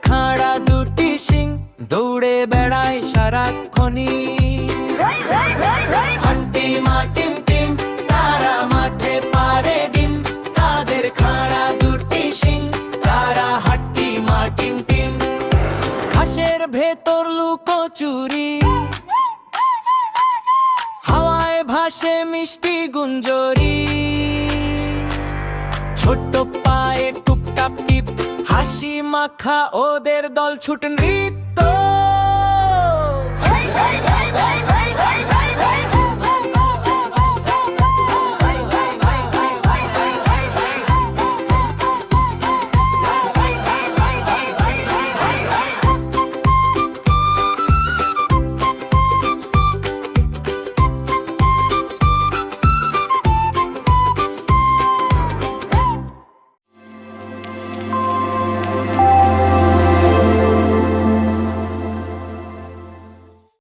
খাড়া দুটি শিং, দৌড়ে বেড়ায় সারাক্ষণি। হাড্ডি মা টিম টিম, তারা মাঠে পারে ডিম। তাদের খাড়া দুটি শিং, তারা হাড্ডি মা টিম টিম। ঘাসের ভেতর লুকোচুরি, হাওয়ায় ভাসে মিষ্টি গুঞ্জরি। ছোট্ট পায়ে টুপটাপ টিপ, হাসি মাখা ওদের দল ছুট নৃত্য।